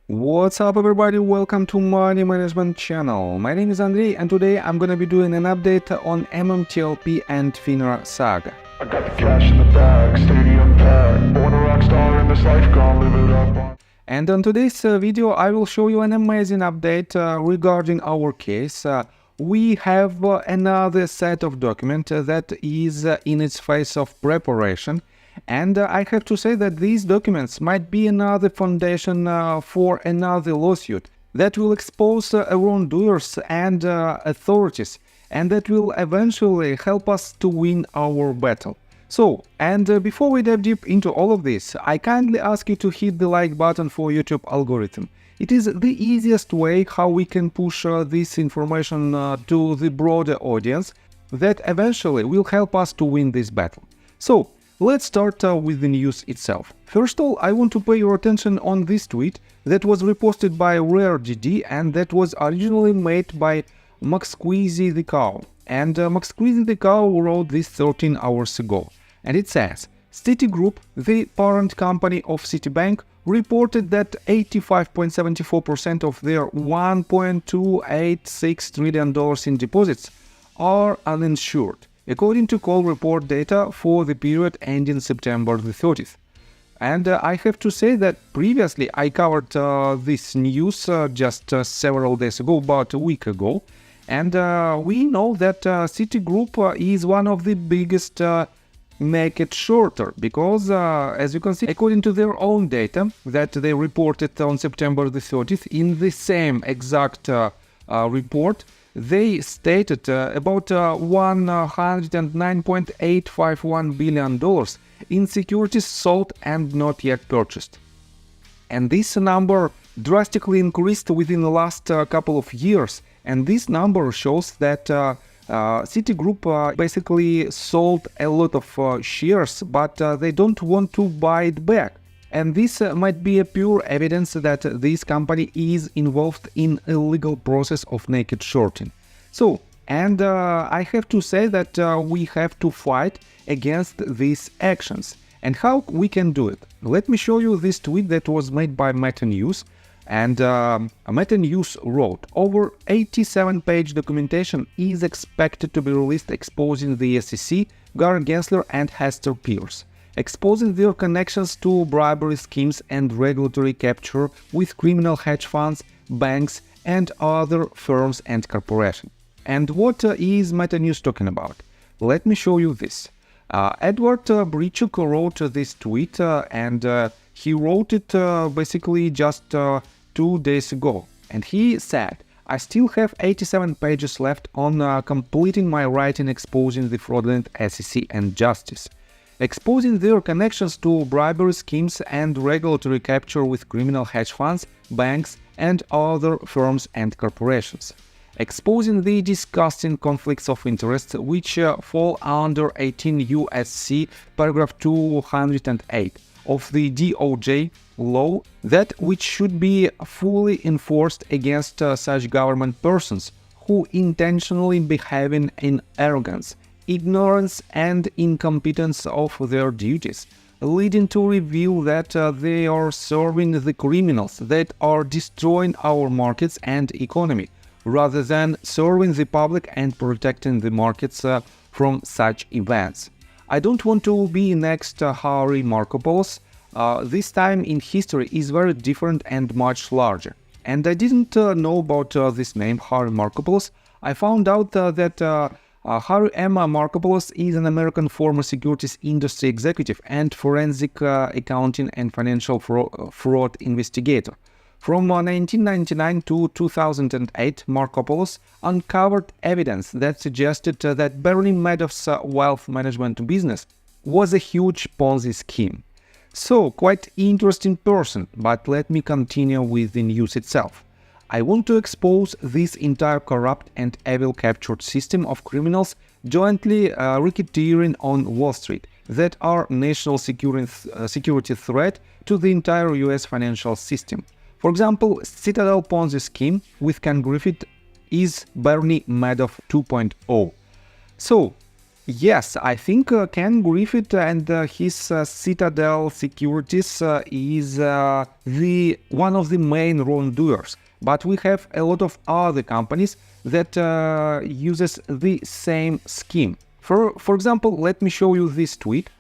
What's up everybody, welcome to Money Management channel. My name is Andrei and today I'm gonna be doing an update on MMTLP and FINRA saga. I got the cash in the bag, stadium packed, born a rock star in this life, gonna live it up. And on today's video I will show you an amazing update regarding our case. We have another set of documents that is in its phase of preparation. And I have to say that these documents might be another foundation for another lawsuit that will expose wrongdoers and authorities, and that will eventually help us to win our battle. So, before we dive deep into all of this, I kindly ask you to hit the like button for YouTube algorithm. It is the easiest way how we can push this information to the broader audience that eventually will help us to win this battle. So, let's start with the news itself. First of all, I want to pay your attention on this tweet that was reposted by RareDD and that was originally made by Maxqueezy the Cow. And Maxqueezy the Cow wrote this 13 hours ago. And it says, Citigroup, the parent company of Citibank, reported that 85.74% of their $1.286 trillion in deposits are uninsured, according to call report data for the period ending September the 30th. And I have to say that previously I covered this news just several days ago, about a week ago, and we know that Citigroup is one of the biggest market shorter, because as you can see, according to their own data that they reported on September the 30th, in the same exact report, they stated about $109.851 billion in securities sold and not yet purchased. And this number drastically increased within the last couple of years. And this number shows that Citigroup basically sold a lot of shares, but they don't want to buy it back. And this might be a pure evidence that this company is involved in a legal process of naked shorting. So, and I have to say that we have to fight against these actions. And how we can do it? Let me show you this tweet that was made by Meta News. And Meta News wrote, over 87-page documentation is expected to be released exposing the SEC, Gary Gensler and Hester Pierce, exposing their connections to bribery schemes and regulatory capture with criminal hedge funds, banks, and other firms and corporations. And what is Meta News talking about? Let me show you this. Edward Brichuk wrote this tweet and he wrote it basically just 2 days ago. And he said, I still have 87 pages left on completing my writing exposing the fraudulent SEC and justice, exposing their connections to bribery schemes and regulatory capture with criminal hedge funds, banks, and other firms and corporations, exposing the disgusting conflicts of interest which fall under 18 U.S.C. paragraph 208 of the DOJ law, that which should be fully enforced against such government persons who intentionally behaving in arrogance, ignorance and incompetence of their duties, leading to reveal that they are serving the criminals that are destroying our markets and economy, rather than serving the public and protecting the markets from such events. I don't want to be next Harry Markopolos. This time in history is very different and much larger. And I didn't know about this name, Harry Markopolos. I found out that Harry M. Markopolos is an American former securities industry executive and forensic accounting and financial fraud investigator. From 1999 to 2008, Markopolos uncovered evidence that suggested that Bernie Madoff's wealth management business was a huge Ponzi scheme. So, quite interesting person, but let me continue with the news itself. I want to expose this entire corrupt and evil captured system of criminals jointly racketeering on Wall Street that are national security threat to the entire US financial system. For example, Citadel Ponzi scheme with Ken Griffith is Bernie Madoff 2.0. So, Yes, I think Ken Griffith and his Citadel Securities is the one of the main wrongdoers. But we have a lot of other companies that uses the same scheme. For example, let me show you this tweet.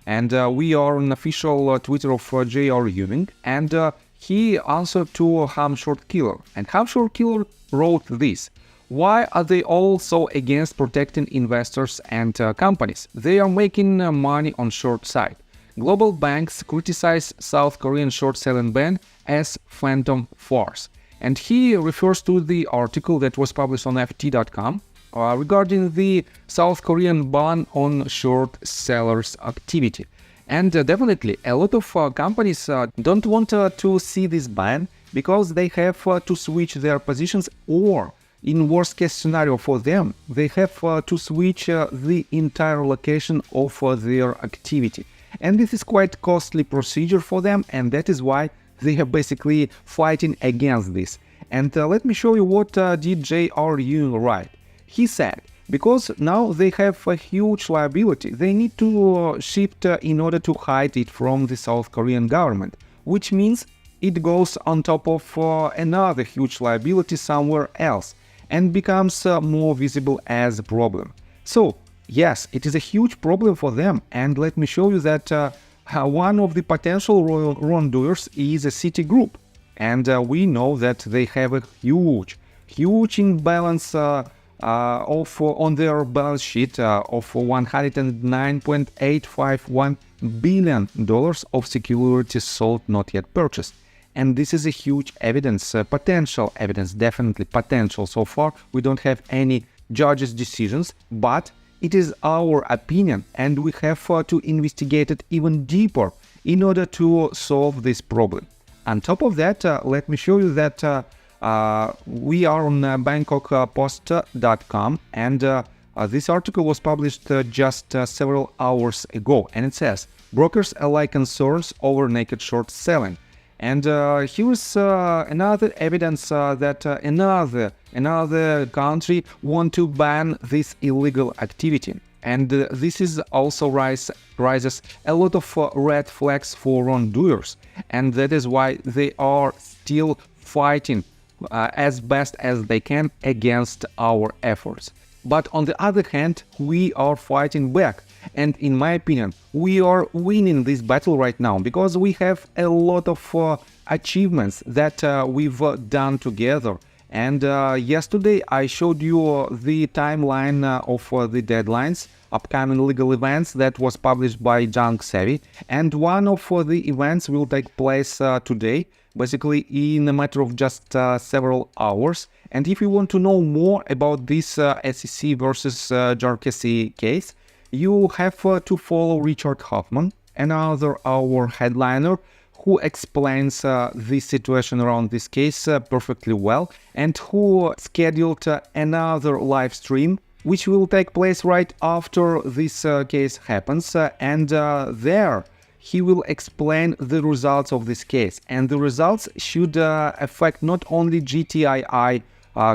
And we are on official Twitter of J.R. Ewing, and he answered to Ham Short Killer. And Ham Short Killer wrote this: why are they all so against protecting investors and companies? They are making money on short side. Global banks criticize South Korean short selling ban as phantom force. And he refers to the article that was published on ft.com regarding the South Korean ban on short sellers activity. And definitely a lot of companies don't want to see this ban because they have to switch their positions, or in worst case scenario for them, they have to switch the entire location of their activity. And this is quite costly procedure for them, and that is why they are basically fighting against this. And let me show you what did J.R. Ewing write. He said, because now they have a huge liability, they need to shift in order to hide it from the South Korean government, which means it goes on top of another huge liability somewhere else and becomes more visible as a problem. So, yes, it is a huge problem for them, and let me show you that one of the potential wrongdoers is a Citigroup, and we know that they have a huge imbalance on their balance sheet of $109.851 billion of securities sold not yet purchased. And this is a huge evidence, potential evidence, definitely potential. So far, we don't have any judges' decisions, but it is our opinion, and we have to investigate it even deeper in order to solve this problem. On top of that, let me show you that we are on BangkokPost.com, and this article was published just several hours ago, and it says, brokers allay concerns over naked short selling. And here is another evidence that another country want to ban this illegal activity. And this is also raises a lot of red flags for wrongdoers, and that is why they are still fighting as best as they can against our efforts. But on the other hand, we are fighting back, and in my opinion, we are winning this battle right now because we have a lot of achievements that we've done together. And yesterday I showed you the timeline of the deadlines, upcoming legal events that was published by Junk Savvy, and one of the events will take place today, basically in a matter of just several hours. And if you want to know more about this SEC versus Jarkesi case, you have to follow Richard Hoffman, another our headliner, who explains the situation around this case perfectly well, and who scheduled another live stream which will take place right after this case happens, and there he will explain the results of this case, and the results should affect not only GTII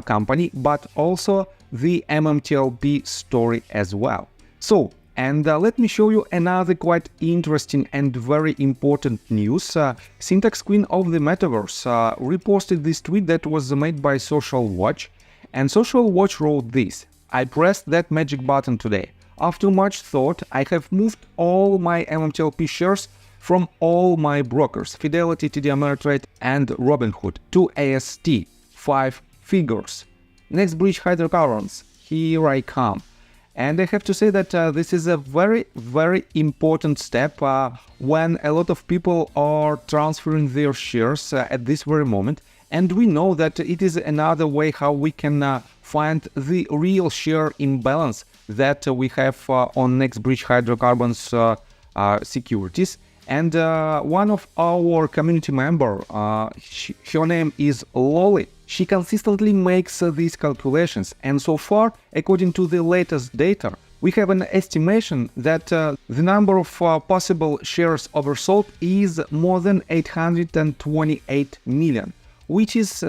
company but also the MMTLP story as well. So, and let me show you another quite interesting and very important news. Syntax Queen of the Metaverse reposted this tweet that was made by Social Watch, and Social Watch wrote this: I pressed that magic button today. After much thought, I have moved all my MMTLP shares from all my brokers, Fidelity, TD Ameritrade and Robinhood, to AST, 5 figures. Next bridge hydrocarbons, here I come. And I have to say that this is a very, very important step when a lot of people are transferring their shares at this very moment. And we know that it is another way how we can find the real share imbalance that we have on Next Bridge Hydrocarbons securities. And one of our community member, her name is Lolly, she consistently makes these calculations. And so far, according to the latest data, we have an estimation that the number of possible shares oversold is more than 828 million, which is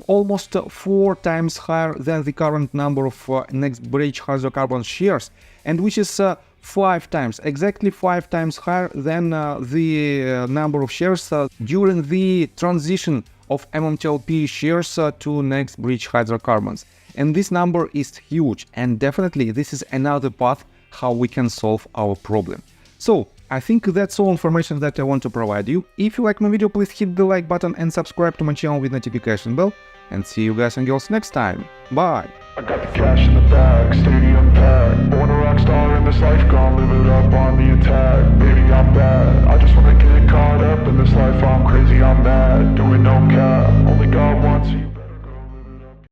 almost 4 times higher than the current number of next bridge hydrocarbon shares, and which is 5 times, exactly 5 times higher than the number of shares during the transition of MMTLP shares to next bridge hydrocarbons. And this number is huge, and definitely this is another path how we can solve our problem. So I think that's all information that I want to provide you. If you like my video, please hit the like button and subscribe to my channel with notification bell. And see you guys and girls next time. Bye! I got the cash in the bag, stadium packed. Born a rock star in this life, gone live it up on the attack.